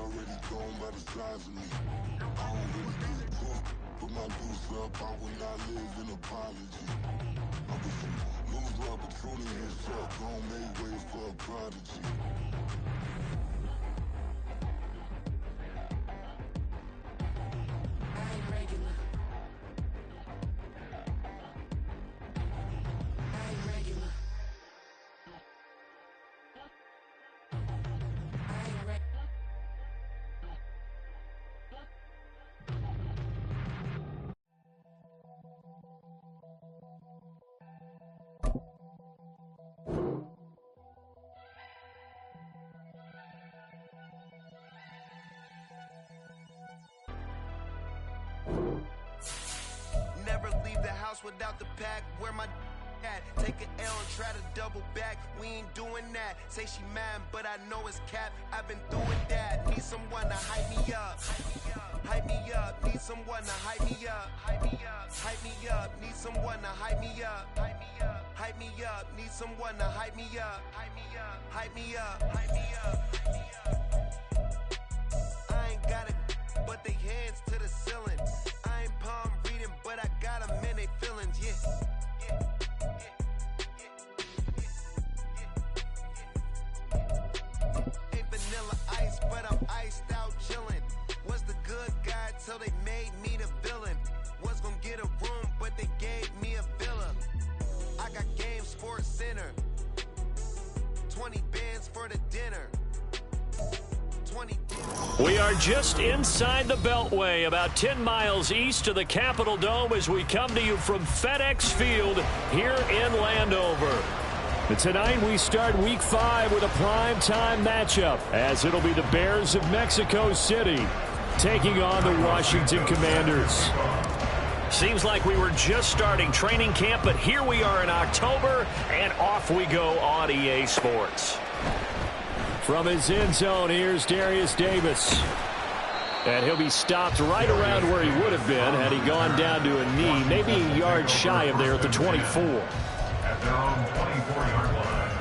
already gone by the size of me. I don't really give a fuck. Put my deuce up, I will not live in apology. I'm with some little rubber, truly his up. Gon' make way for a prodigy. Never leave the house without the pack. Where my at? Take an L and try to double back. We ain't doing that. Say she mad, but I know it's cap. I've been doing that. Need someone to hype me up. Hype me up. Need someone to hype me up. Hype me up. Hype me up. Need someone to hype me up. Hype me up. Hype me up. Need someone to hype me up. Hype me up. Hype me up. Hype me up. Hype me up. I ain't got it, but they hands to the ceiling. I ain't palm reading, but I got them in they feelings, yeah. Ain't vanilla ice, but I'm iced out chillin'. Was the good guy till they made me the villain. Was gonna get a room, but they gave me a villa. I got Game Sports Center. 20 bands for the dinner. We are just inside the Beltway, about 10 miles east of the Capitol Dome as we come to you from FedEx Field here in Landover. And tonight we start Week 5 with a primetime matchup, as it'll be the Bears of Mexico City taking on the Washington Commanders. Seems like we were just starting training camp, but here we are in October, and off we go on EA Sports. From his end zone, here's Darius Davis. And he'll be stopped right around where he would have been had he gone down to a knee, maybe a yard shy of there at the 24. At their own 24-yard line.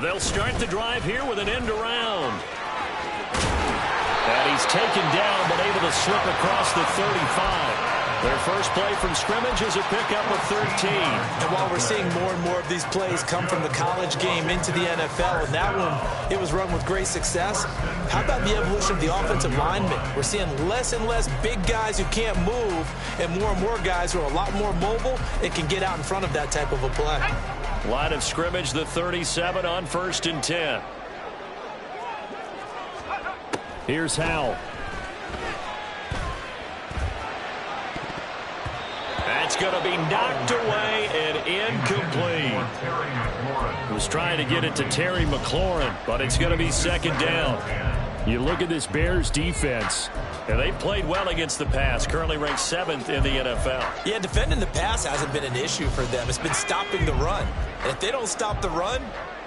They'll start the drive here with an end around. And he's taken down, but able to slip across the 35. Their first play from scrimmage is a pickup of 13. And while we're seeing more and more of these plays come from the college game into the NFL, and that one, it was run with great success. How about the evolution of the offensive linemen? We're seeing less and less big guys who can't move, and more guys who are a lot more mobile and can get out in front of that type of a play. Line of scrimmage, the 37 on 1st and 10. Here's Howell. That's going to be knocked away and incomplete. Was trying to get it to Terry McLaurin, but it's going to be second down. You look at this Bears defense, and they've played well against the pass, currently ranked 7th in the NFL. Yeah, defending the pass hasn't been an issue for them. It's been stopping the run. And if they don't stop the run,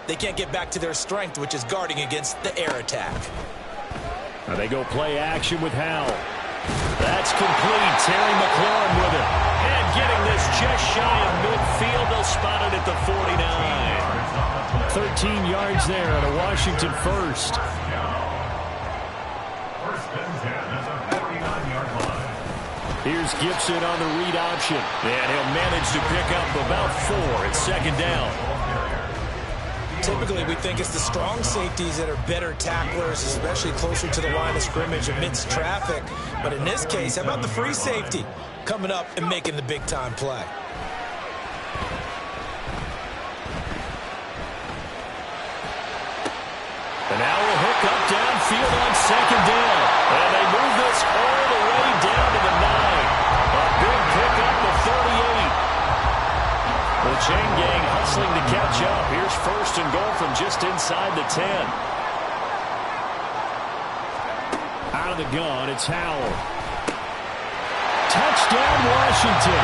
they can't get back to their strength, which is guarding against the air attack. Now they go play action with Howell. That's complete. Terry McLaurin with it. And getting this just shy of midfield. They'll spot it at the 49. 13 yards there on a Washington first. Here's Gibson on the read option. And he'll manage to pick up about 4 at second down. Typically, we think it's the strong safeties that are better tacklers, especially closer to the line of scrimmage amidst traffic. But in this case, how about the free safety coming up and making the big-time play? And now we'll hook up downfield on second down. And they move this all the way down to the 9. A big pickup of 38. The chain gang hustling to catch up. Here's 1st and goal from just inside the 10. Out of the gun, it's Howell. Touchdown, Washington.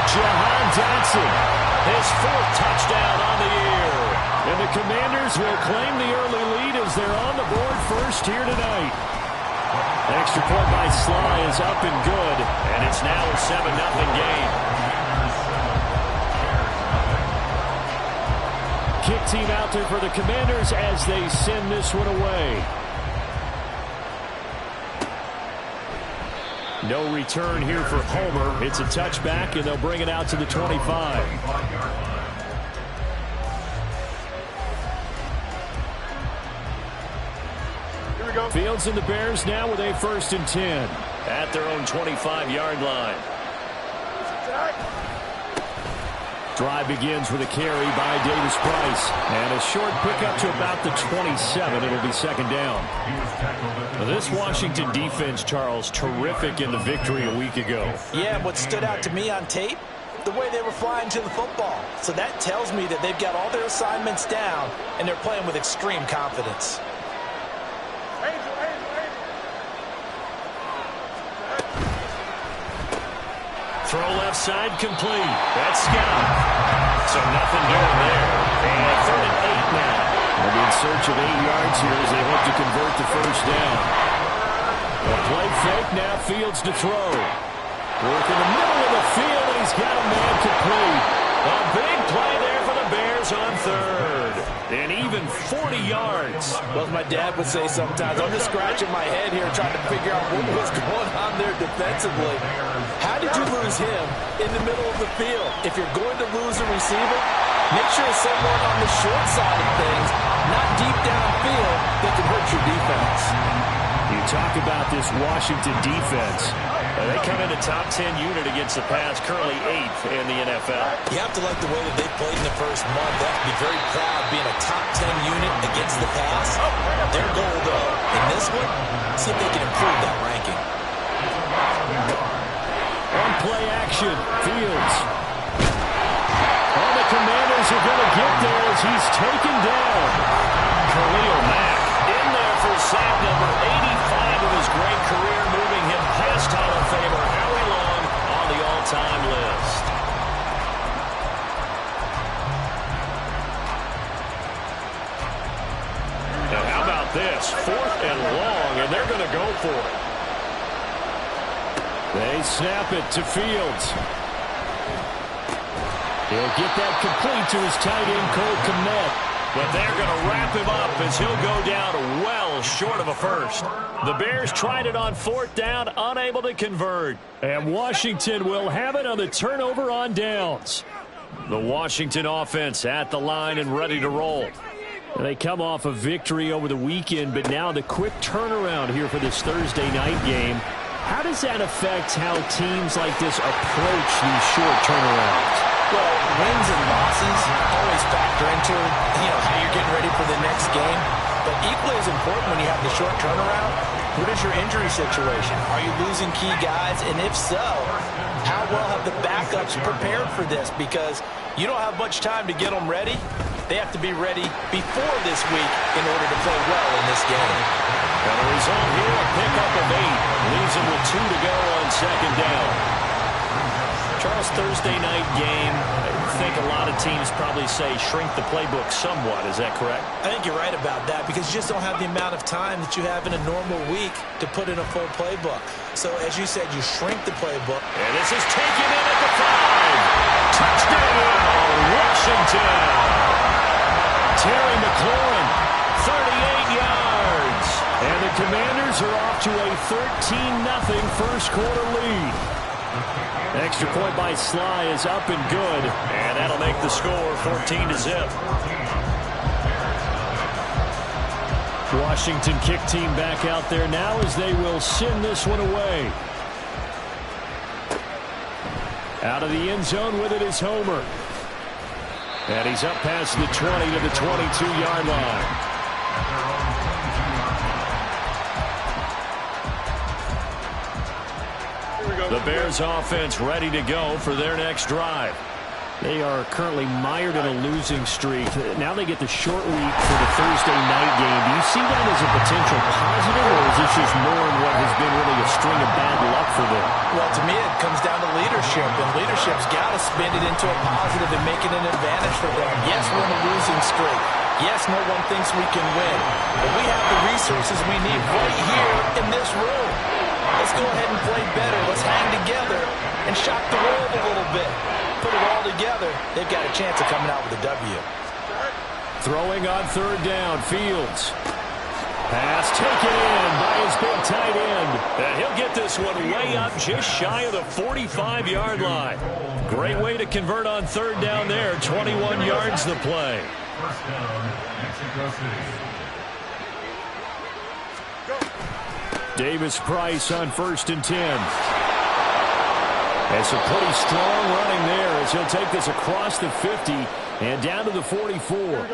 Jahan Dotson, his 4th touchdown on the year. And the Commanders will claim the early lead as they're on the board first here tonight. Extra point by Sly is up and good, and it's now a 7-0 game. Kick team out there for the Commanders as they send this one away. No return here for Homer. It's a touchback, and they'll bring it out to the 25. Here we go. Fields and the Bears now with a 1st and 10 at their own 25-yard line. Drive begins with a carry by Davis Price. And a short pickup to about the 27. It'll be 2nd down. Now this Washington defense, Charles, terrific in the victory a week ago. Yeah, what stood out to me on tape, the way they were flying to the football. So that tells me that they've got all their assignments down, and they're playing with extreme confidence. Throw left side complete. That's Scott. So nothing doing there. And 3rd and 8 now. They'll be in search of 8 yards here as they hope to convert the 1st down. A play fake, now Fields to throw. Work in the middle of the field, and he's got a man complete. A big play there for the Bears on 3rd. And even 40 yards. Well, as my dad would say sometimes, I'm just scratching my head here trying to figure out what was going on there defensively. How did you lose him in the middle of the field? If you're going to lose a receiver, make sure it's someone on the short side of things, not deep downfield, that can hurt your defense. You talk about this Washington defense. They come in a top 10 unit against the pass, currently 8th in the NFL. You have to like the way that they played in the first month. They have to be very proud being a top 10 unit against the pass. Their goal, though, in this one, see if they can improve that ranking. On play action, Fields. Oh, the Commanders are going to get there as he's taken down. Khalil Mack in there for sack number 85 of his great career, moving him past Hall of Famer Howie Long on the all-time list. Now how about this? 4th and long, and they're going to go for it. They snap it to Fields. He'll get that complete to his tight end, Cole Kmet. But they're going to wrap him up as he'll go down well short of a 1st. The Bears tried it on 4th down, unable to convert. And Washington will have it on the turnover on downs. The Washington offense at the line and ready to roll. They come off a victory over the weekend, but now the quick turnaround here for this Thursday night game. How does that affect how teams like this approach these short turnarounds? Well, wins and losses always factor into, how you're getting ready for the next game. But equally as important when you have the short turnaround, what is your injury situation? Are you losing key guys? And if so, how well have the backups prepared for this? Because you don't have much time to get them ready. They have to be ready before this week in order to play well in this game. And the result here, a pickup of 8. Leaves him with 2 to go on 2nd down. Charles, Thursday night game, I think a lot of teams probably say shrink the playbook somewhat. Is that correct? I think you're right about that because you just don't have the amount of time that you have in a normal week to put in a full playbook. So, as you said, you shrink the playbook. And this is taken in at the 5. Touchdown, Washington. Terry McLaurin, 38 yards. And the Commanders are off to a 13-0 first quarter lead. Extra point by Sly is up and good. And that'll make the score 14-0. Washington kick team back out there now as they will send this one away. Out of the end zone with it is Homer. And he's up past the 20 to the 22-yard line. The Bears offense ready to go for their next drive. They are currently mired in a losing streak. Now they get the short week for the Thursday night game. Do you see that as a potential positive, or is this just more in what has been really a string of bad luck for them? Well, to me, it comes down to leadership, and leadership's got to spin it into a positive and make it an advantage for them. Yes, we're in a losing streak, Yes, no one thinks we can win, but we have the resources we need right here in this room. Let's go ahead and play better. Let's hang together and shock the world a little bit. Put it all together, they've got a chance of coming out with a W. Throwing on third down, Fields. Pass taken in by his big tight end. And he'll get this one way up just shy of the 45-yard line. Great way to convert on third down there. 21 yards the play. First down, Mexico City. Davis Price on 1st and 10. That's a pretty strong running there as he'll take this across the 50 and down to the 44.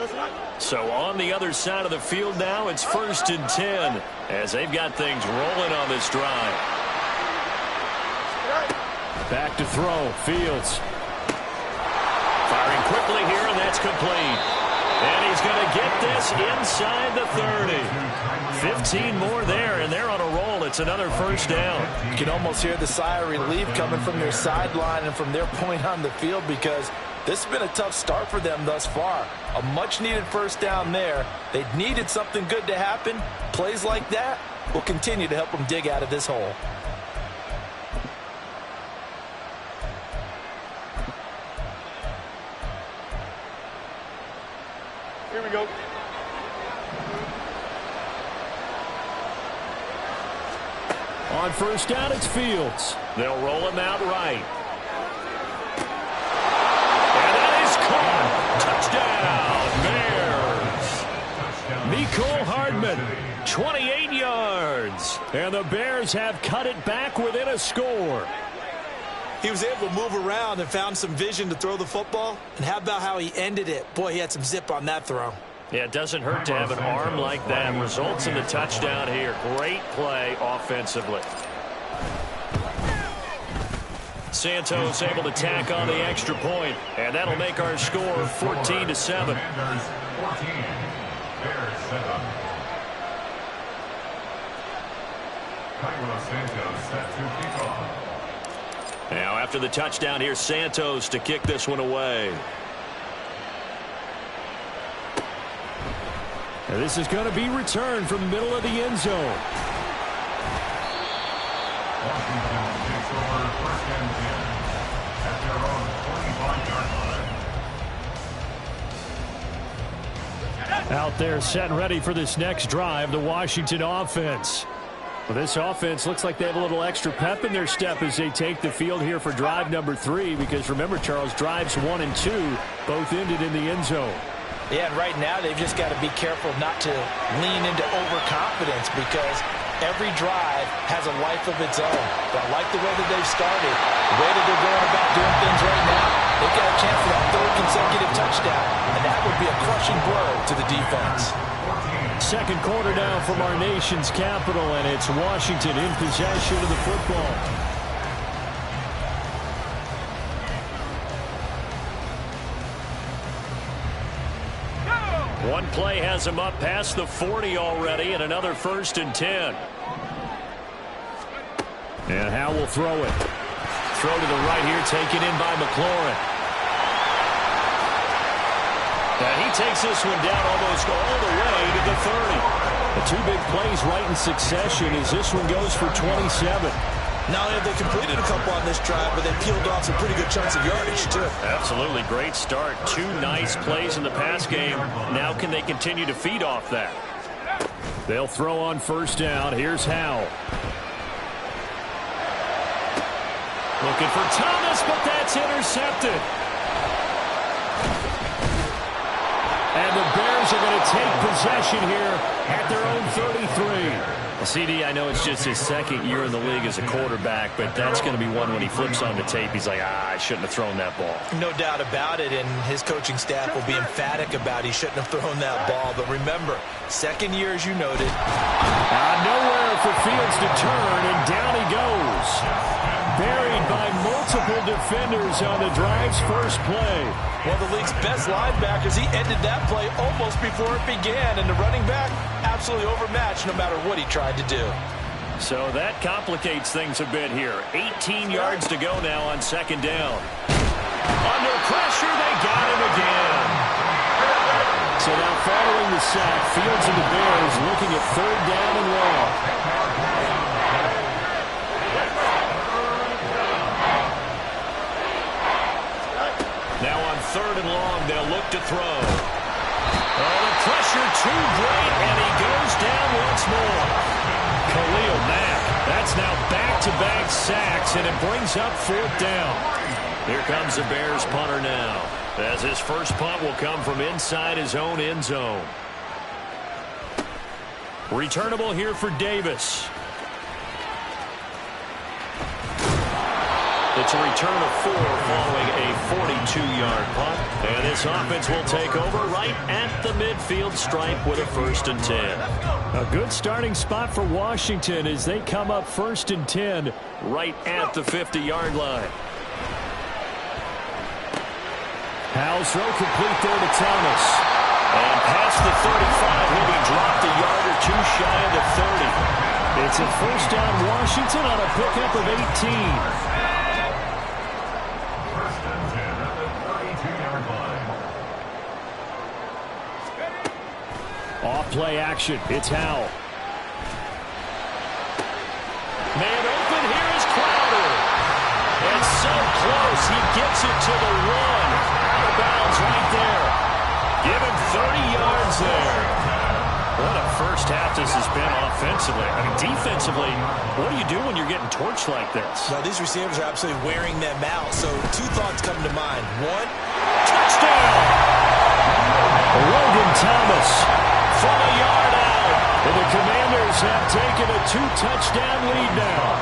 So on the other side of the field now, it's 1st and 10 as they've got things rolling on this drive. Back to throw, Fields. Firing quickly here, and that's complete. And he's going to get this inside the 30. 15 more there, and they're on a roll. It's another first down. You can almost hear the sigh of relief coming from their sideline and from their point on the field because this has been a tough start for them thus far. A much-needed first down there. They needed something good to happen. Plays like that will continue to help them dig out of this hole. Here we go. On first down, it's Fields. They'll roll him out right. And that is caught. Touchdown, Bears. Mecole Hardman, 28 yards. And the Bears have cut it back within a score. He was able to move around and found some vision to throw the football. And how about how he ended it? Boy, he had some zip on that throw. Yeah, it doesn't hurt to have an arm like that. Results in the touchdown here. Great play offensively. Santos able to tack on the extra point, and that'll make our score 14-7. 14, Bears 7. Carlos Santos set to kick off. Now after the touchdown, here's Santos to kick this one away. And this is going to be returned from the middle of the end zone. Washington takes over 1st and 10 at their own 25-yard line. Out there set and ready for this next drive, the Washington offense. Well, this offense looks like they have a little extra pep in their step as they take the field here for drive number 3, because remember, Charles, drives 1 and 2 both ended in the end zone. Yeah, and right now they've just got to be careful not to lean into overconfidence because every drive has a life of its own. But I like the way that they've started, the way that they're going about doing things right now. They've got a chance for that 3rd consecutive touchdown, and that would be a crushing blow to the defense. Second quarter now from our nation's capital, and it's Washington in possession of the football. One play has him up past the 40 already, and another 1st and 10. And Howe will throw it. Throw to the right here, taken in by McLaurin. And he takes this one down almost all the way to the 30. The 2 big plays right in succession as this one goes for 27. Not only have they completed a couple on this drive, but they peeled off some pretty good chunks of yardage, too. Absolutely. Great start. 2 nice plays in the pass game. Now can they continue to feed off that? They'll throw on first down. Here's Howe. Looking for Thomas, but that's intercepted. And the Bears are going to take possession here at their own 33. CD, I know it's just his 2nd year in the league as a quarterback, but that's going to be one when he flips on the tape. He's like, I shouldn't have thrown that ball. No doubt about it, and his coaching staff will be emphatic about he shouldn't have thrown that ball. But remember, 2nd year, as you noted. Nowhere for Fields to turn, and down he goes. Buried by multiple defenders on the drive's first play. One of the league's best linebackers, he ended that play almost before it began, and the running back absolutely overmatched no matter what he tried to do. So that complicates things a bit here. 18 yards to go now on 2nd down. Under pressure, they got him again. So So now following the sack, Fields and the Bears looking at 3rd down and long. Now on 3rd and long, they'll look to throw. Oh, the pressure too great, and he goes down once more. Khalil Mack, that's now back-to-back sacks, and it brings up 4th down. Here comes the Bears punter now, as his first punt will come from inside his own end zone. Returnable here for Davis. It's a return of 4 following a 42-yard punt. And this offense will take over right at the midfield stripe with a 1st and 10. A good starting spot for Washington as they come up 1st and 10 right at the 50-yard line. Howell's throw complete there to Thomas. And past the 35, he'll be dropped a yard or 2 shy of the 30. It's a 1st down Washington on a pickup of 18. Off-play action. It's Howell. Man open. Here is Crowder. And so close. He gets it to the 1. Out of bounds right there. Give him 30 yards there. What a first half this has been offensively. I mean, defensively, what do you do when you're getting torched like this? Well, these receivers are absolutely wearing them out. So 2 thoughts come to mind. 1, touchdown! Logan Thomas from a yard out. And the Commanders have taken a 2-touchdown lead now.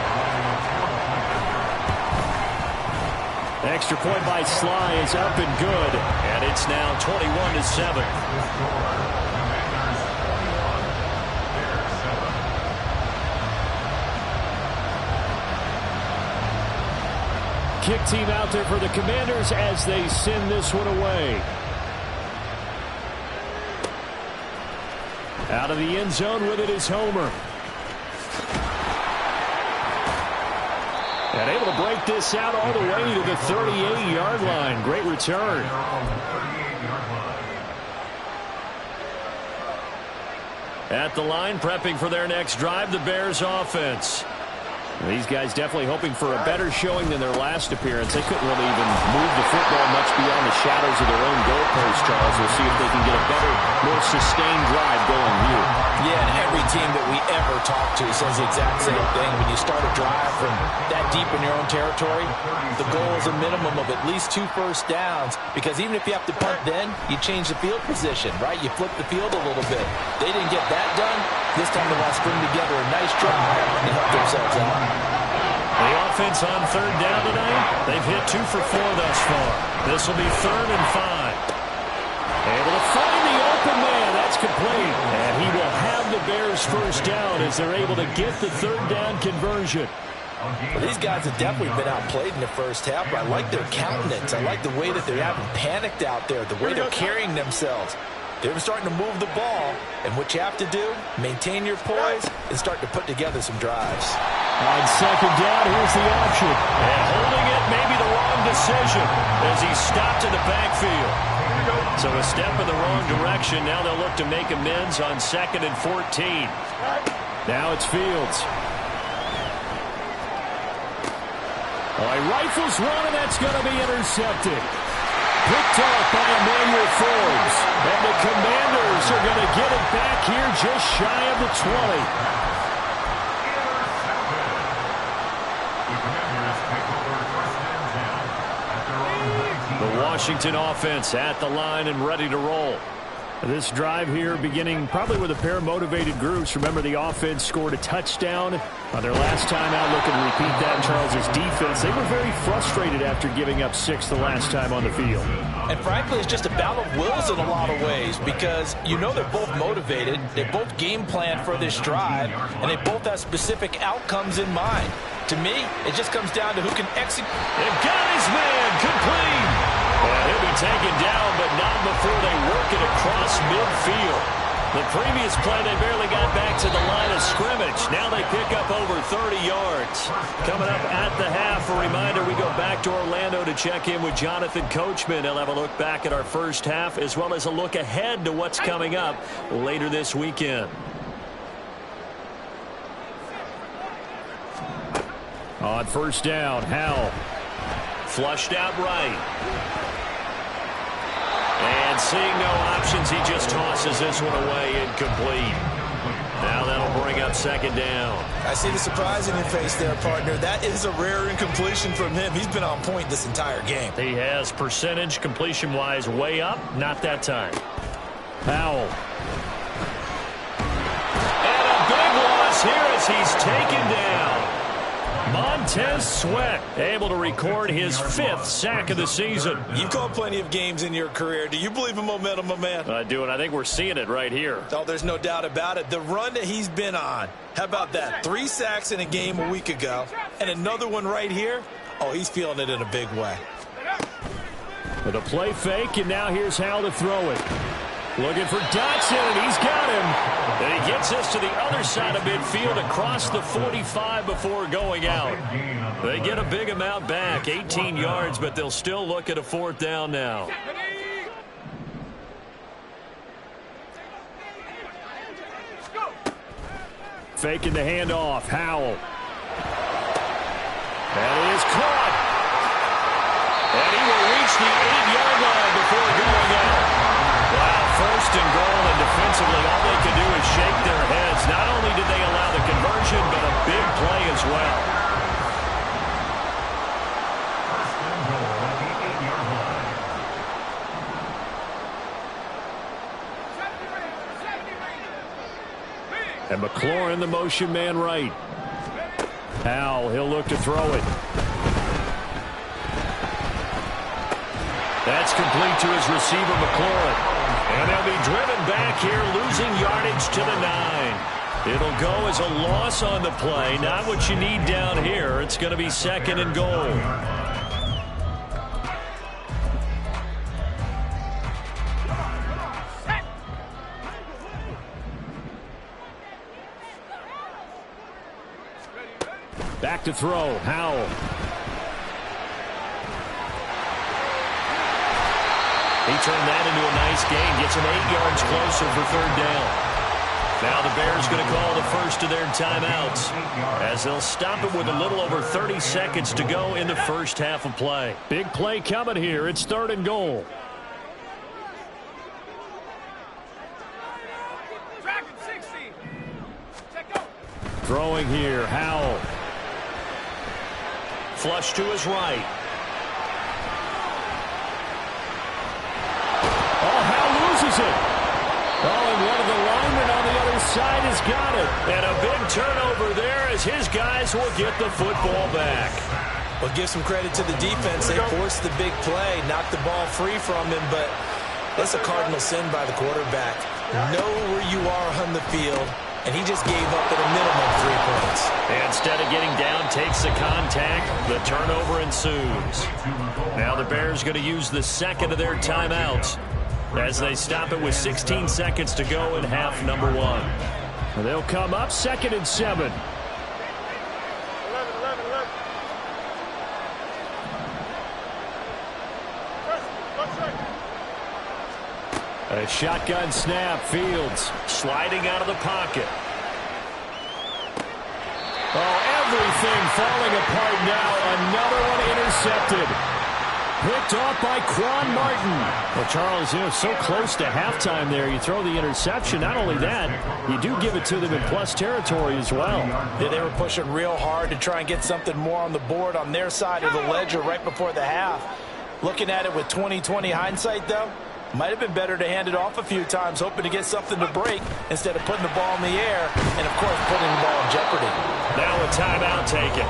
Extra point by Sly is up and good. And it's now 21-7. Kick team out there for the Commanders as they send this one away. Out of the end zone with it is Homer. And able to break this out all the way to the 38-yard line. Great return. At the line, prepping for their next drive, the Bears offense. These guys definitely hoping for a better showing than their last appearance. They couldn't really even move the football much beyond the shadows of their own goalpost, Charles. We'll see if they can get a better, more sustained drive going here. Yeah, and every team that we ever talk to says the exact same thing. When you start a drive from that deep in your own territory, the goal is a minimum of at least 2 first downs, because even if you have to punt then, you change the field position, right? You flip the field a little bit. They didn't get that done. This time they want to string together a nice drive and help themselves out. The offense on 3rd down tonight, they've hit 2 for 4 thus far. This will be 3rd and 5. Able to find the open man. That's complete. And he will have the Bears first down as they're able to get the 3rd down conversion. Well, these guys have definitely been outplayed in the first half, but I like their countenance. I like the way that they haven't panicked out there, the way they're carrying themselves. They're starting to move the ball, and what you have to do, maintain your poise and start to put together some drives. On 2nd down, here's the option. And holding it may be the wrong decision as he stopped in the backfield. So a step in the wrong direction. Now they'll look to make amends on 2nd and 14. Now it's Fields. He rifles one, and that's going to be intercepted. Picked off by Emmanuel Forbes. And the Commanders are going to get it back here just shy of the 20. The Washington offense at the line and ready to roll. This drive here beginning probably with a pair of motivated groups. Remember, the offense scored a touchdown on their last time out. Looking to repeat that. Charles's defense, they were very frustrated after giving up 6 the last time on the field. And frankly, it's just a battle of wills in a lot of ways, because you know they're both motivated, they both game plan for this drive, and they both have specific outcomes in mind. To me, it just comes down to who can execute. They've got his man complete. And he'll be taken down, but not before they work it across midfield. The previous play, they barely got back to the line of scrimmage. Now they pick up over 30 yards. Coming up at the half, a reminder, we go back to Orlando to check in with Jonathan Coachman. He'll have a look back at our first half as well as a look ahead to what's coming up later this weekend. On first down, Howell. Flushed out right. And seeing no options, he just tosses this one away incomplete. Now that'll bring up second down. I see the surprise in your face there, partner. That is a rare incompletion from him. He's been on point this entire game. He has percentage completion-wise way up. Not that time. Howell. And a big loss here as he's taken down. Montez Sweat able to record his 5th sack of the season. You've called plenty of games in your career. Do you believe in momentum, my man? I do, and I think we're seeing it right here. Oh, there's no doubt about it. The run that he's been on. How about that? 3 sacks in a game a week ago, and another one right here. Oh, he's feeling it in a big way. With a play fake, and now here's Howell to throw it. Looking for Dotson, and he's got him. And he gets us to the other side of midfield across the 45 before going out. They get a big amount back, 18 yards, but they'll still look at a 4th down now. Faking the handoff, Howell. That is caught. And he will reach the 8-yard line before going out. Wow, 1st and goal, and defensively all they can do is shake their heads. Not only did they allow the conversion, but a big play as well. And McLaurin, the motion man right. Howell, he'll look to throw it. That's complete to his receiver, McLaurin. And they'll be driven back here, losing yardage to the 9. It'll go as a loss on the play. Not what you need down here. It's going to be 2nd and goal. Back to throw, Howell. He turned that into a nice gain. Gets him 8 yards closer for 3rd down. Now the Bears going to call the first of their timeouts as they'll stop it with a little over 30 seconds to go in the first half of play. Big play coming here. It's 3rd and goal. Throwing here, Howell. Flush to his right. It. Oh, and one of the linemen on the other side has got it. And a big turnover there as his guys will get the football back. Well, give some credit to the defense. They forced the big play, knocked the ball free from him, but that's a cardinal sin by the quarterback. Know where you are on the field, and he just gave up at a minimum 3 points. And instead of getting down, takes the contact. The turnover ensues. Now the Bears going to use the 2nd of their timeouts as they stop it with 16 seconds to go in half number 1. They'll come up 2nd and 7. A shotgun snap, Fields sliding out of the pocket. Oh, everything falling apart now. Another one intercepted. Picked off by Quan Martin. Well, Charles, you know, so close to halftime there. You throw the interception. Not only that, you do give it to them in plus territory as well. Yeah, they were pushing real hard to try and get something more on the board on their side of the ledger right before the half. Looking at it with 20/20 hindsight, though, might have been better to hand it off a few times, hoping to get something to break instead of putting the ball in the air and, of course, putting the ball in jeopardy. Now a timeout taken.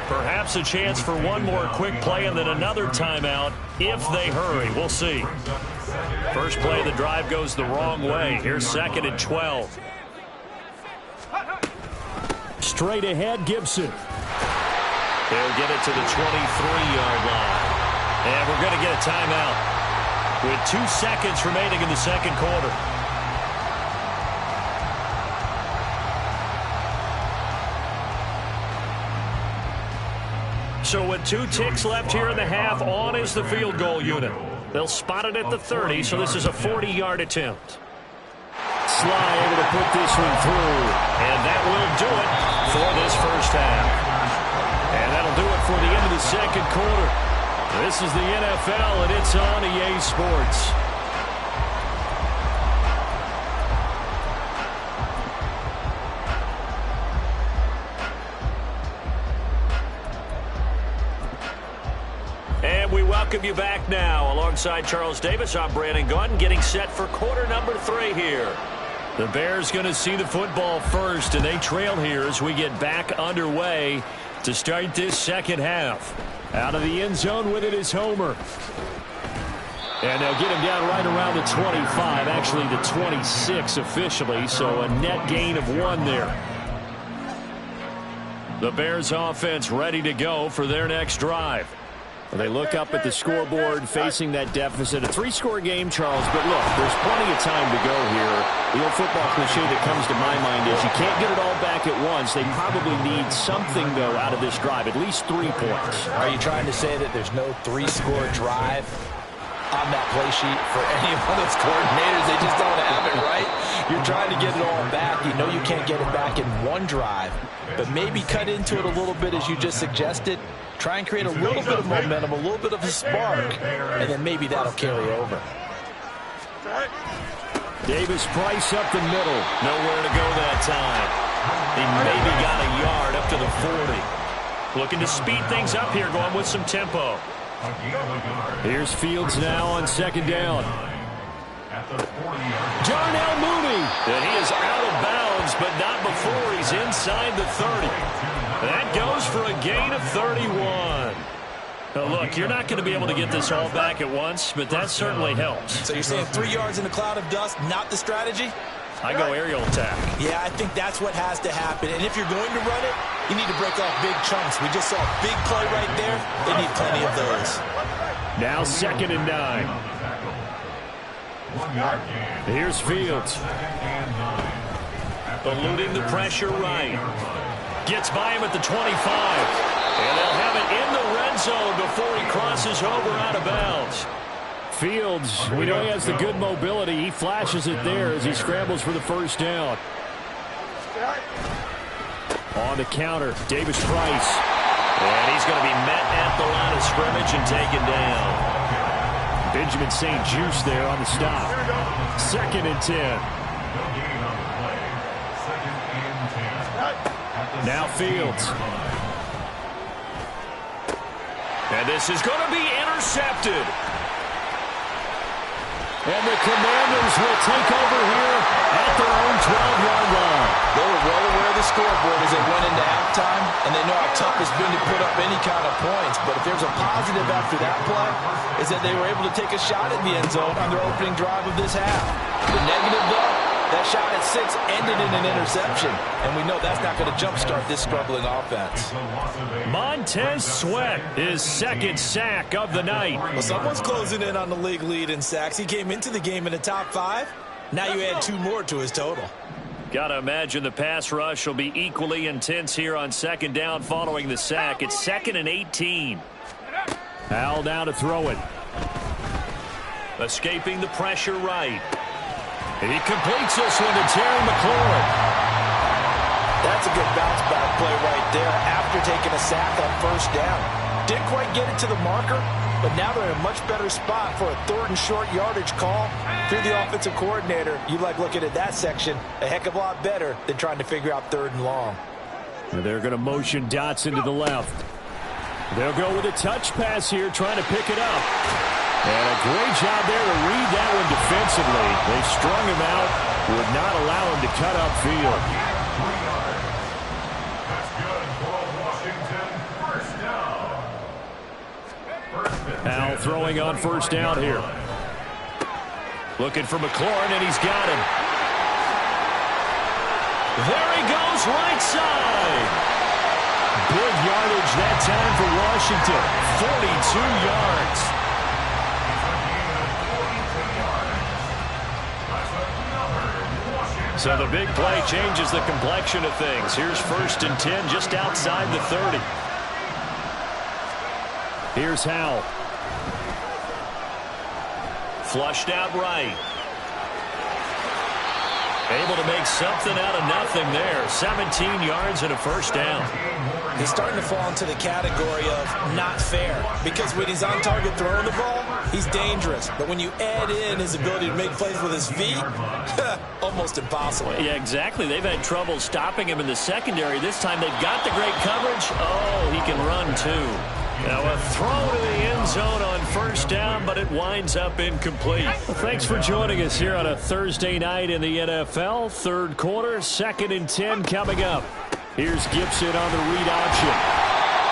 Perhaps a chance for one more quick play and then another timeout if they hurry. We'll see. First play of the drive goes the wrong way. Here's 2nd and 12. Straight ahead, Gibson. They'll get it to the 23-yard line. And we're going to get a timeout with 2 seconds remaining in the second quarter. So with 2 ticks left here in the half, on is the field goal unit. They'll spot it at the 30, so this is a 40-yard attempt. Sly able to put this one through, and that will do it for this first half. And that'll do it for the end of the second quarter. This is the NFL, and it's on EA Sports. And we welcome you back now. Alongside Charles Davis, I'm Brandon Gaudin, getting set for quarter number 3 here. The Bears going to see the football first, and they trail here as we get back underway to start this second half. Out of the end zone with it is Homer. And they'll get him down right around the 25, actually the 26 officially, so a net gain of 1 there. The Bears offense ready to go for their next drive. They look up at the scoreboard facing that deficit. A 3-score game, Charles, but look, there's plenty of time to go here. The old football cliche that comes to my mind is you can't get it all back at once. They probably need something, though, out of this drive, at least 3 points. Are you trying to say that there's no 3-score drive on that play sheet for any of those coordinators? They just don't have it, right? You're trying to get it all back. You know you can't get it back in one drive, but maybe cut into it a little bit as you just suggested. Try and create a little bit of momentum, a little bit of a spark, and then maybe that'll carry over. Davis-Price up the middle. Nowhere to go that time. He maybe got a yard up to the 40. Looking to speed things up here, going with some tempo. Here's Fields now on second down. Darnell Mooney. And he is out of bounds, but not before he's inside the 30. That goes for a gain of 31. Now look, you're not going to be able to get this all back at once, but that certainly helps. So you're saying 3 yards in a cloud of dust, not the strategy? I go aerial attack. Yeah, I think that's what has to happen. And if you're going to run it, you need to break off big chunks. We just saw a big play right there. They need plenty of those. Now 2nd and 9. Here's Fields. Eluding the pressure right. Gets by him at the 25. And they'll have it in the red zone before he crosses over out of bounds. Fields, we know he has the good mobility. He flashes it there as he scrambles for the first down. On the counter, Davis-Price. And he's going to be met at the line of scrimmage and taken down. Benjamin St. Juste there on the stop. 2nd and 10. Now Fields. And this is going to be intercepted. And the Commanders will take over here at their own 12-yard line. They were well aware of the scoreboard as they went into halftime, and they know how tough it's been to put up any kind of points. But if there's a positive after that play, is that they were able to take a shot at the end zone on their opening drive of this half. The negative, though, that shot at 6 ended in an interception, and we know that's not going to jumpstart this struggling offense. Montez Sweat, his 2nd sack of the night. Well, someone's closing in on the league lead in sacks. He came into the game in the top 5. Now you add 2 more to his total. Got to imagine the pass rush will be equally intense here on 2nd down following the sack. It's 2nd and 18. Al now to throw it. Escaping the pressure right. And he completes this one to Terry McLaurin. That's a good bounce-back play right there after taking a sack on first down. Didn't quite get it to the marker, but now they're in a much better spot for a 3rd and short yardage call. If you're the offensive coordinator, you like looking at that section a heck of a lot better than trying to figure out 3rd and long. And they're going to motion Dotson to the left. They'll go with a touch pass here, trying to pick it up. And a great job there to read that one defensively. They strung him out, would not allow him to cut upfield. Al throwing on first down here. Looking for McLaurin, and he's got him. There he goes, right side. Big yardage that time for Washington. 42 yards. So the big play changes the complexion of things. Here's 1st and 10 just outside the 30. Here's Howell. Flushed out right. Able to make something out of nothing there. 17 yards and a first down. He's starting to fall into the category of not fair, because when he's on target throwing the ball, he's dangerous. But when you add in his ability to make plays with his feet, almost impossible. Yeah, exactly. They've had trouble stopping him in the secondary. This time they've got the great coverage. Oh, he can run too. Now a throw to the end zone on first down, but it winds up incomplete. Well, thanks for joining us here on a Thursday night in the NFL. Third quarter, 2nd and 10 coming up. Here's Gibson on the read option.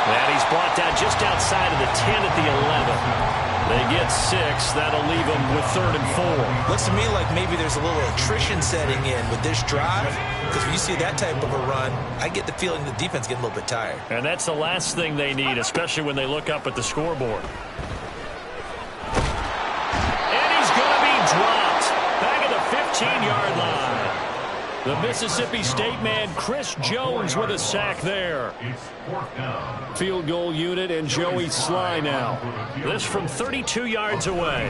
And he's brought down just outside of the 10 at the 11. They get 6. That'll leave them with 3rd and 4. Looks to me like maybe there's a little attrition setting in with this drive, because when you see that type of a run, I get the feeling the defense getting a little bit tired. And that's the last thing they need, especially when they look up at the scoreboard. And he's going to be dropped back at the 15-yard line. The Mississippi State man, Chris Jones, with a sack there. Field goal unit and Joey Sly now. This from 32 yards away.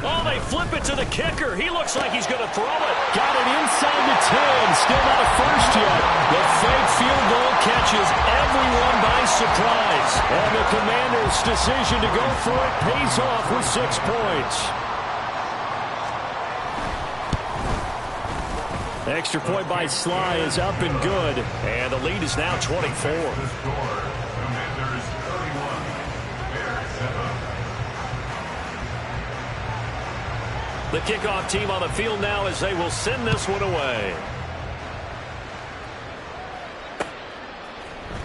Oh, they flip it to the kicker. He looks like he's going to throw it. Got it inside the 10. Still not a first yet. The fake field goal catches everyone by surprise. And the Commanders' decision to go for it pays off with 6 points. Extra point by Sly is up and good. And the lead is now 24. The kickoff team on the field now as they will send this one away.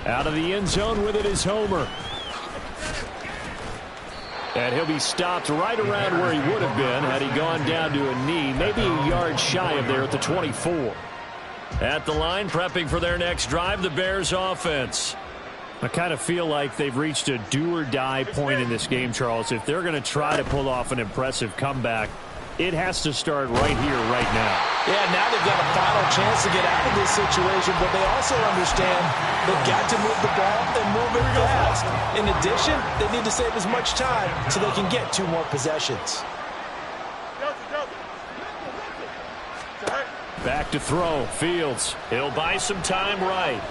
Out of the end zone with it is Homer. And he'll be stopped right around where he would have been had he gone down to a knee, maybe a yard shy of there at the 24. At the line, prepping for their next drive, the Bears offense. I kind of feel like they've reached a do-or-die point in this game, Charles. If they're going to try to pull off an impressive comeback, it has to start right here, right now. Yeah, now they've got a final chance to get out of this situation, but they also understand they've got to move the ball and move it fast. In addition, they need to save as much time so they can get 2 more possessions. Back to throw, Fields. He'll buy some time right.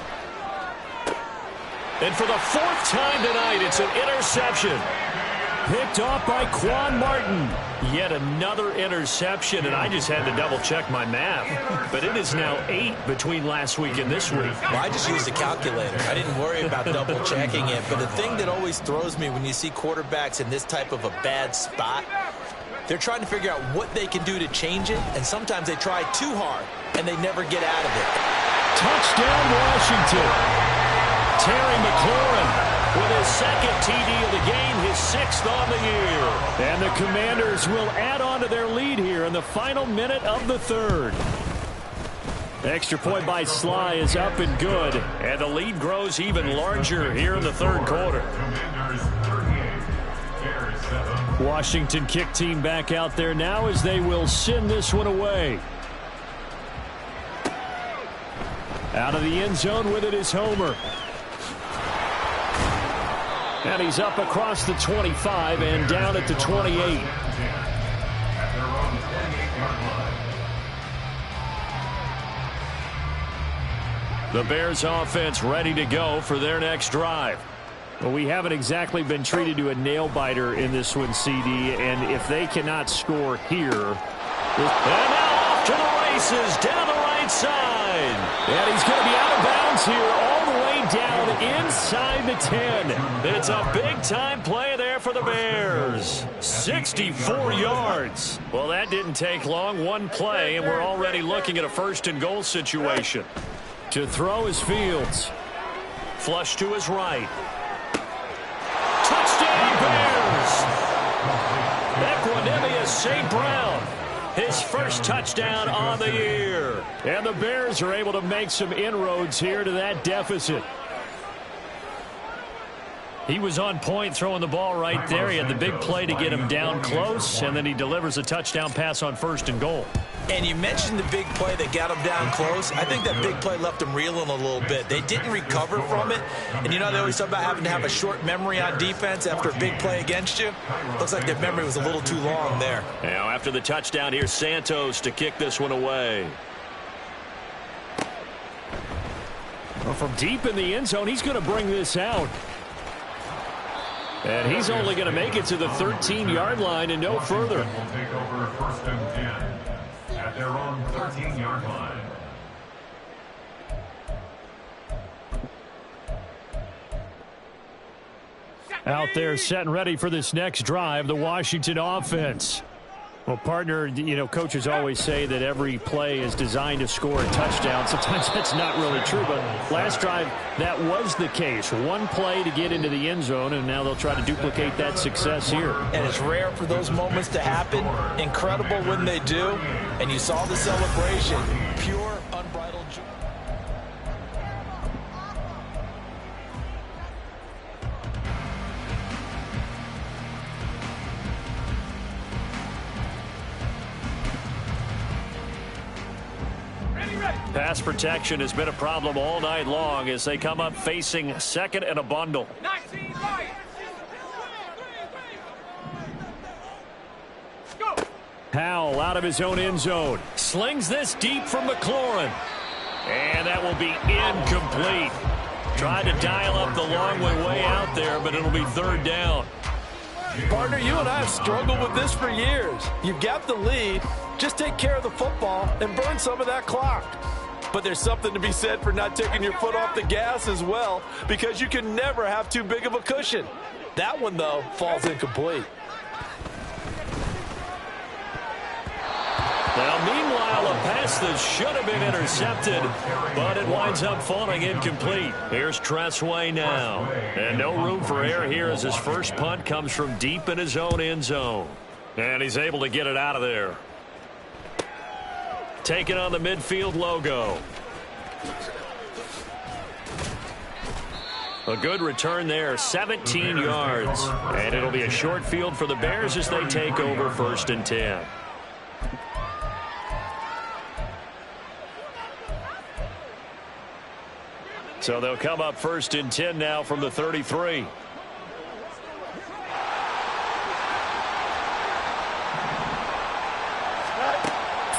And for the 4th time tonight, it's an interception. Picked off by Quan Martin. Yet another interception, and I just had to double-check my math. But it is now 8 between last week and this week. Well, I just used a calculator. I didn't worry about double-checking it. But the thing that always throws me when you see quarterbacks in this type of a bad spot, they're trying to figure out what they can do to change it, and sometimes they try too hard, and they never get out of it. Touchdown, Washington. Terry McLaurin with his 2nd TD of the game, his 6th on the year. And the Commanders will add on to their lead here in the final minute of the 3rd. Extra point by Sly is up and good. And the lead grows even larger here in the 3rd quarter. Washington kick team back out there now as they will send this one away. Out of the end zone with it is Homer. And he's up across the 25 and down at the 28. The Bears offense ready to go for their next drive. Well, we haven't exactly been treated to a nail-biter in this one, CD, and if they cannot score here... And now off to the races, down the right side. And he's going to be out of bounds here, all the way down inside the 10. It's a big-time play there for the Bears. 64 yards. Well, that didn't take long. One play, and we're already looking at a 1st and goal situation. To throw is Fields. Flush to his right. Touchdown, Bears! Equanimous St. Brown. His 1st touchdown on the year. And the Bears are able to make some inroads here to that deficit. He was on point throwing the ball right there. He had the big play to get him down close, and then he delivers a touchdown pass on 1st and goal. And you mentioned the big play that got him down close. I think that big play left him reeling a little bit. They didn't recover from it. And, you know, they always talk about having to have a short memory on defense after a big play against you. Looks like their memory was a little too long there. Now, after the touchdown, here's Santos to kick this one away. Well, from deep in the end zone, he's going to bring this out. And he's only going to make it to the 13-yard line and no further. Will take over 1st and 10 at their own 13-yard line. Out there set and ready for this next drive, the Washington offense. Well, partner, you know, coaches always say that every play is designed to score a touchdown. Sometimes that's not really true, but last drive, that was the case. One play to get into the end zone, and now they'll try to duplicate that success here. And it's rare for those moments to happen. Incredible when they do. And you saw the celebration. Pure, unbridled joy. Pass protection has been a problem all night long as they come up facing second and a bundle. 19 right. Go. Howell out of his own end zone. Slings this deep from McLaurin. And that will be incomplete. Tried to dial up the long way out there, but it'll be 3rd down. Partner, you and I have struggled with this for years. You've got the lead. Just take care of the football and burn some of that clock. But there's something to be said for not taking your foot off the gas as well, because you can never have too big of a cushion. That one, though, falls incomplete. Now, meanwhile, a pass that should have been intercepted, but it winds up falling incomplete. Here's Tressway now. And no room for error here as his first punt comes from deep in his own end zone. And he's able to get it out of there. Taking on the midfield logo. A good return there, 17 yards. And it'll be a short field for the Bears as they take over 1st and 10. So they'll come up 1st and 10 now from the 33.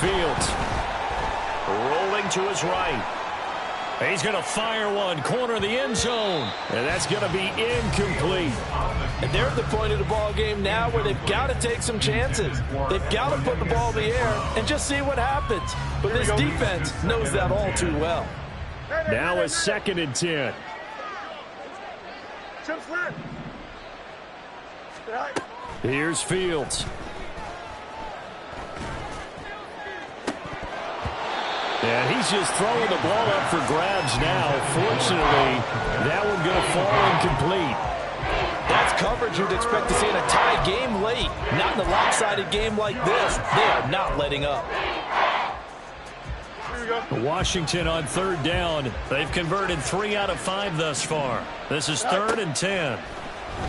Fields rolling to his right. He's going to fire one, corner of the end zone, and that's going to be incomplete. And they're at the point of the ball game now where they've got to take some chances. They've got to put the ball in the air and just see what happens. But this defense knows that all too well. Now a 2nd and 10. Here's Fields. And he's just throwing the ball up for grabs now. Fortunately, that one going to fall incomplete. That's coverage you'd expect to see in a tie game late. Not in a lopsided game like this. They are not letting up. Washington on 3rd down. They've converted 3 out of 5 thus far. This is 3rd and 10.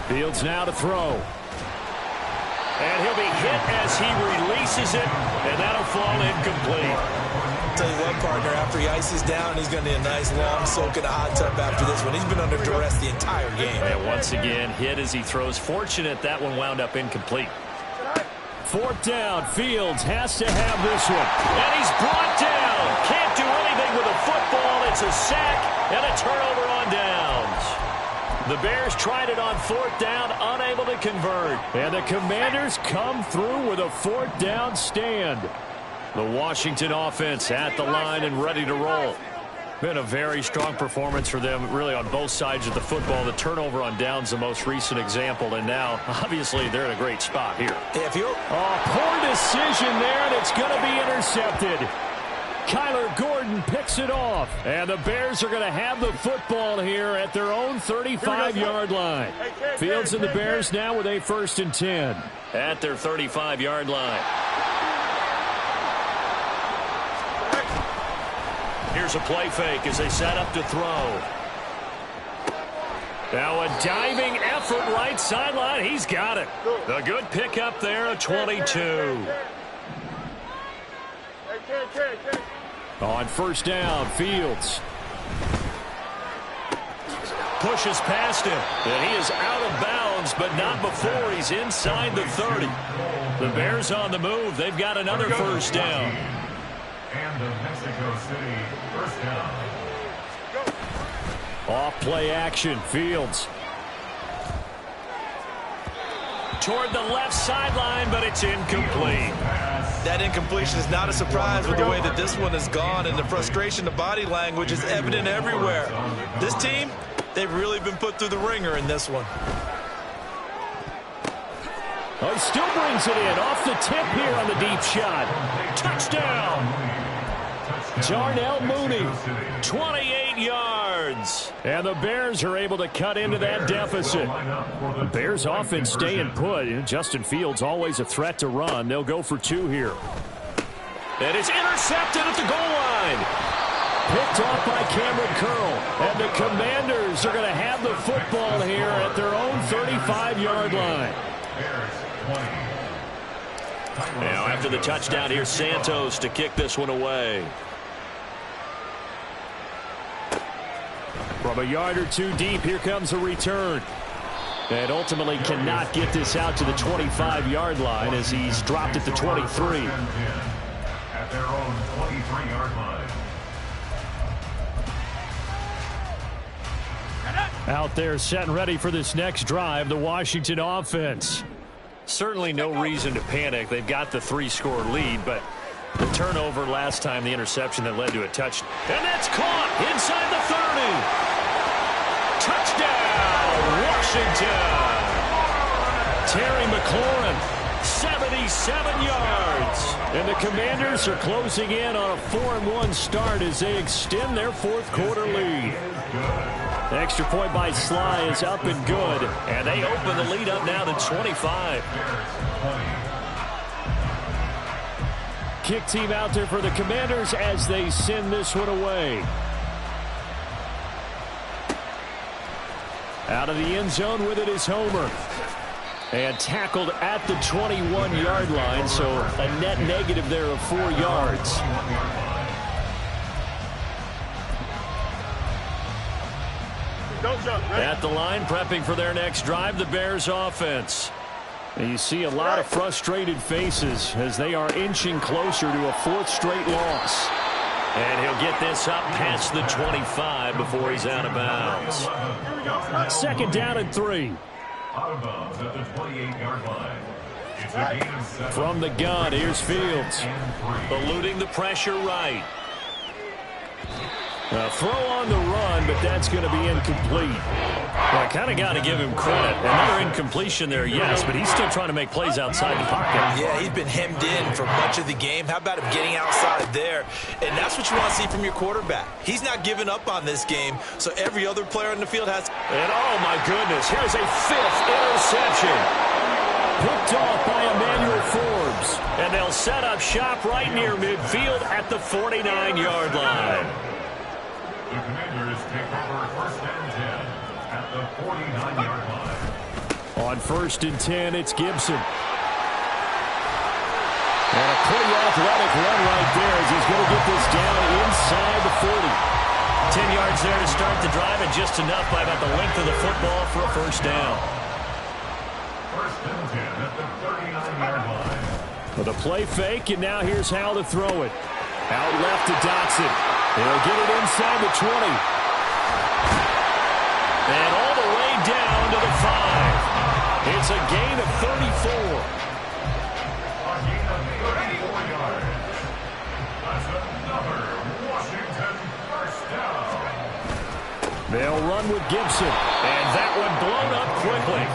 Fields now to throw. And he'll be hit as he releases it, and that'll fall incomplete. Tell you what, partner, after he ices down, he's going to need a nice long soak in a hot tub after this one. He's been under duress the entire game. And once again, hit as he throws. Fortunate that one wound up incomplete. 4th down. Fields has to have this one. And he's brought down. Can't do anything with a football. It's a sack and a turnover on downs. The Bears tried it on 4th down, unable to convert. And the Commanders come through with a 4th down stand. The Washington offense at the line and ready to roll. Been a very strong performance for them, really, on both sides of the football. The turnover on downs, the most recent example, and now, obviously, they're in a great spot here. Poor decision there, and it's going to be intercepted. Kyler Gordon picks it off, and the Bears are going to have the football here at their own 35-yard line. Fields and the Bears now with a 1st and 10. At their 35-yard line. Here's a play fake as they set up to throw. Now a diving effort right sideline. He's got it. A good pickup there, a 22. On first down, Fields. Pushes past him, and he is out of bounds, but not before he's inside the 30. The Bears on the move. They've got another first down. And the Mexico City first down. Off play action, Fields. Toward the left sideline, but it's incomplete. That incompletion is not a surprise with the way that this one has gone, and the frustration, the body language is evident everywhere. This team, they've really been put through the ringer in this one. Oh, he still brings it in off the tip here on the deep shot. Touchdown. Darnell Mooney, 28 yards. And the Bears are able to cut into that deficit. The Bears offense staying put. Justin Fields always a threat to run. They'll go for 2 here. And it's intercepted at the goal line. Picked off by Cameron Curl. And the Commanders are going to have the football here at their own 35-yard line. Now after the touchdown, here's Santos to kick this one away. From a yard or 2 deep, here comes a return. And ultimately cannot get this out to the 25-yard line as he's dropped at the 23. At their own 23-yard line. Out there set and ready for this next drive, the Washington offense. Certainly no reason to panic. They've got the 3-score lead, but the turnover last time, the interception that led to a touchdown. And that's caught inside the 30. Touchdown, Washington. Terry McLaurin, 77 yards. And the Commanders are closing in on a 4-1 start as they extend their 4th quarter lead. The extra point by Sly is up and good. And they open the lead up now to 25. Kick team out there for the Commanders as they send this one away. Out of the end zone with it is Homer. And tackled at the 21-yard line, so a net negative there of 4 yards. At the line, prepping for their next drive, the Bears offense. And you see a lot of frustrated faces as they are inching closer to a 4th straight loss. And he'll get this up past the 25 before he's out of bounds. 2nd down and 3. Out of bounds at the 28-yard line. It's a gain of 7. From the gun, here's Fields. Eluding the pressure right. Throw on the run, but that's going to be incomplete. Well, I kind of got to give him credit. Another incompletion there, yes, but he's still trying to make plays outside the pocket. Yeah, he's been hemmed in for much of the game. How about him getting outside there? And that's what you want to see from your quarterback. He's not giving up on this game, so every other player in the field has... And oh, my goodness, here's a 5th interception. Picked off by Emmanuel Forbes. And they'll set up shop right near midfield at the 49-yard line. The Commanders take over 1st and 10 at the 49-yard line. On 1st and 10, it's Gibson. And a pretty athletic run right there as he's going to get this down inside the 40. 10 yards there to start the drive, and just enough by about the length of the football for a first down. 1st and 10 at the 39-yard line. With a play fake, and now here's Hal to throw it. Out left to Dotson. He'll get it inside the 20. And all the way down to the 5. It's a gain of 34. A gain of 34 yards. That's another Washington first down. They'll run with Gibson. And that one blown up quickly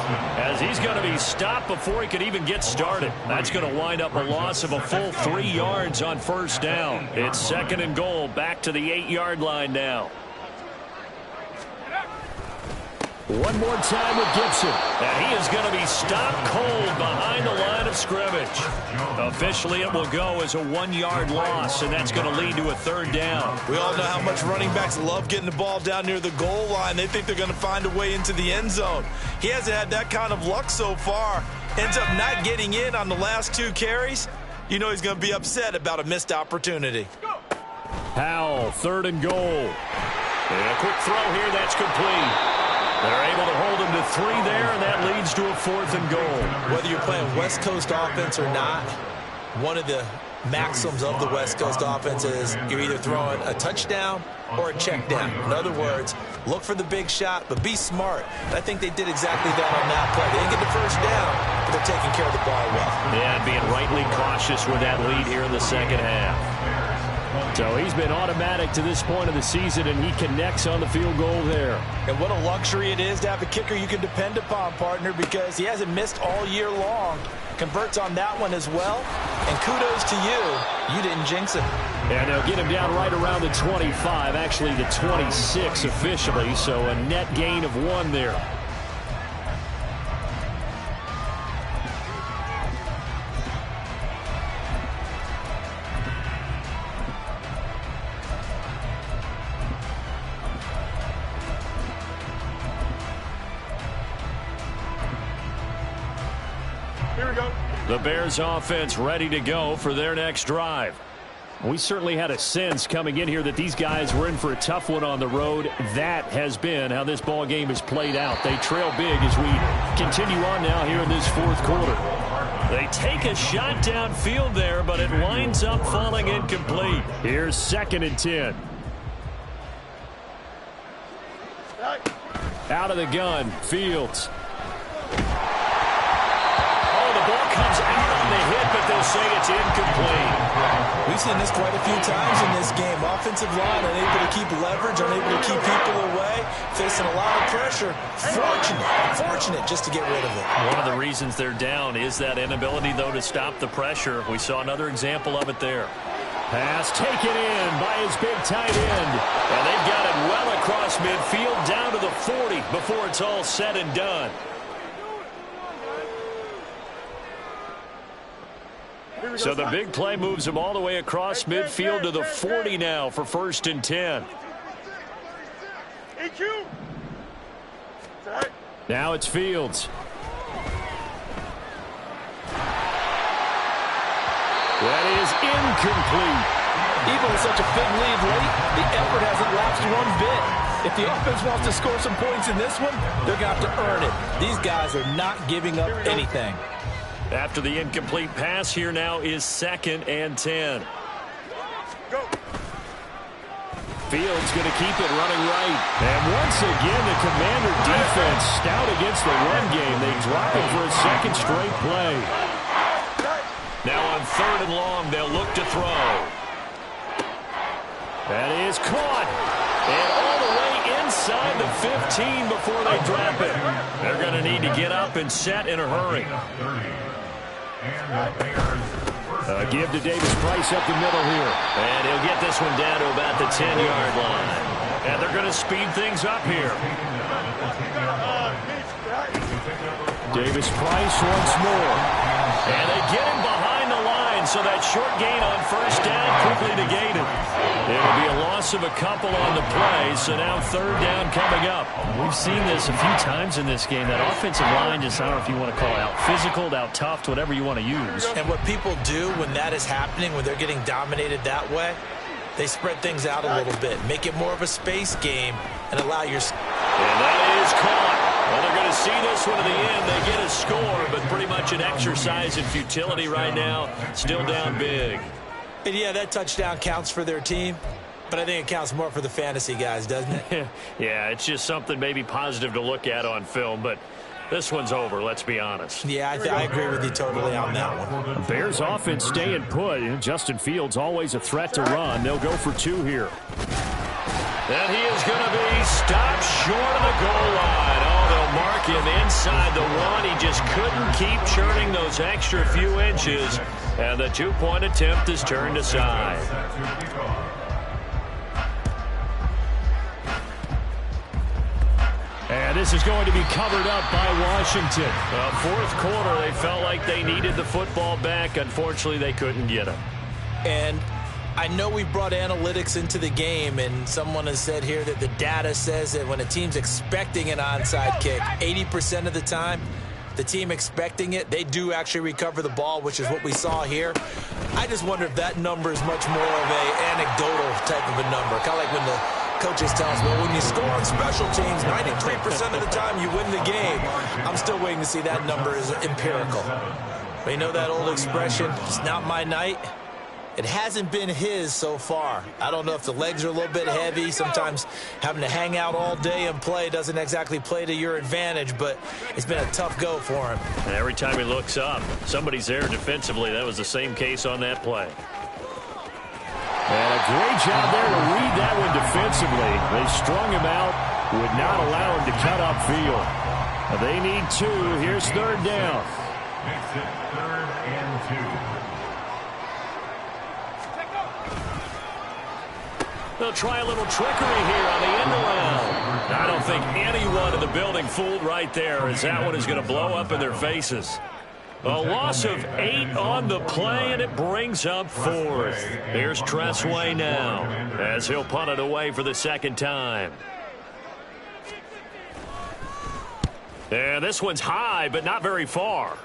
as he's going to be stopped before he could even get started. That's going to wind up a loss of a full 3 yards on first down. It's 2nd and goal, back to the 8-yard line now. One more time with Gibson. And he is going to be stopped cold behind the line of scrimmage. Officially, it will go as a 1-yard loss, and that's going to lead to a 3rd down. We all know how much running backs love getting the ball down near the goal line. They think they're going to find a way into the end zone. He hasn't had that kind of luck so far. Ends up not getting in on the last 2 carries. you know he's going to be upset about a missed opportunity. Howell, 3rd and goal. And a quick throw here, that's complete. They're able to hold him to 3 there, and that leads to a 4th and goal. Whether you're playing West Coast offense or not, one of the maxims of the West Coast offense is you're either throwing a touchdown or a check down. In other words, look for the big shot, but be smart. And I think they did exactly that on that play. They didn't get the first down, but they're taking care of the ball well. Yeah, being rightly cautious with that lead here in the second half. So he's been automatic to this point of the season, and he connects on the field goal there. And what a luxury it is to have a kicker you can depend upon, partner, because he hasn't missed all year long. Converts on that one as well. And kudos to you. You didn't jinx him. And they'll get him down right around the 25, actually the 26 officially, so a net gain of 1 there. The Bears offense ready to go for their next drive. We certainly had a sense coming in here that these guys were in for a tough one on the road. That has been how this ball game has played out. They trail big as we continue on now here in this 4th quarter. They take a shot downfield there, but it winds up falling incomplete. Here's 2nd and 10. Out of the gun, Fields. Comes out on the hit, but they'll say it's incomplete. We've seen this quite a few times in this game. Offensive line unable to keep leverage, unable to keep people away, facing a lot of pressure. Fortunate just to get rid of it. One of the reasons they're down is that inability, though, to stop the pressure. We saw another example of it there. Pass taken in by his big tight end. And they've got it well across midfield down to the 40 before it's all said and done. So the big play moves him all the way across midfield to the 40 now for 1st and 10. Now it's Fields. That is incomplete. Even with such a big lead late, the effort hasn't lapsed one bit. If the offense wants to score some points in this one, they're going to have to earn it. These guys are not giving up anything. After the incomplete pass, here now is 2nd and 10. Fields going to keep it running right. And once again, the Commander defense stout against the run game. They drop it for a 2nd straight play. Now on 3rd and long, they'll look to throw. That is caught. And all the way inside the 15 before they drop it. They're going to need to get up and set in a hurry. Give to Davis Price up the middle here. And he'll get this one down to about the 10-yard line. And they're going to speed things up here. Davis Price once more. And they get him behind the line, so that short gain on 1st down quickly negated. It'll be a loss of a couple on the play, so now 3rd down coming up. We've seen this a few times in this game. That offensive line just, I don't know if you want to call it out physical, out tough, whatever you want to use. And what people do when that is happening, when they're getting dominated that way, they spread things out a little bit, make it more of a space game, and allow your... And that is caught. Well, they're going to see this one to the end. They get a score, but pretty much an exercise in futility right now. Still down big. And yeah, that touchdown counts for their team, but I think it counts more for the fantasy guys, doesn't it? Yeah, it's just something maybe positive to look at on film, but this one's over, let's be honest. Yeah, I agree with you totally on that one. Bears offense staying put. Justin Fields always a threat to run. They'll go for 2 here. And he is going to be stopped short of the goal line. Oh, they'll mark him inside the 1. He just couldn't keep churning those extra few inches. And the 2-point attempt is turned aside. And this is going to be covered up by Washington. Well, 4th quarter, they felt like they needed the football back. Unfortunately, they couldn't get him. And I know we brought analytics into the game, and someone has said here that the data says that when a team's expecting an onside kick, 80% of the time, the team expecting it, they do actually recover the ball, which is what we saw here. I just wonder if that number is much more of a anecdotal type of a number. Kind of like when the coaches tell us, well, when you score on special teams, 93% of the time you win the game. I'm still waiting to see that number is empirical. But you know that old expression, it's not my night? It hasn't been his so far. I don't know if the legs are a little bit heavy. Sometimes having to hang out all day and play doesn't exactly play to your advantage, but it's been a tough go for him. And every time he looks up, somebody's there defensively. That was the same case on that play. And a great job there to read that one defensively. They strung him out, would not allow him to cut upfield. They need 2. Here's third down. Makes it 3rd and 2. They'll try a little trickery here on the end around. I don't think anyone in the building fooled right there, as that one is going to blow up in their faces. A loss of 8 on the play, and it brings up 4th. Here's Tressway now, as he'll punt it away for the second time. And this one's high, but not very far.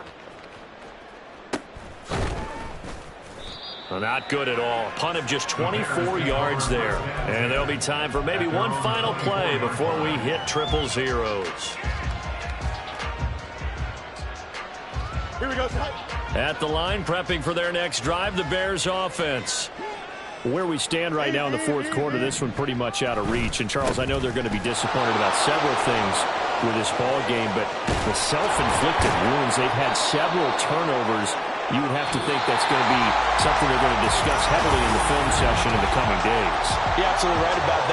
Not good at all. Punt of just 24 yards there. And there'll be time for maybe one final play before we hit triple zeros. Here we go. At the line, prepping for their next drive, the Bears offense. Where we stand right now in the fourth quarter, this one pretty much out of reach. And, Charles, I know they're going to be disappointed about several things with this ball game, but the self-inflicted wounds, they've had several turnovers. You would have to think that's going to be something they're going to discuss heavily in the film session in the coming days. You're absolutely right about that.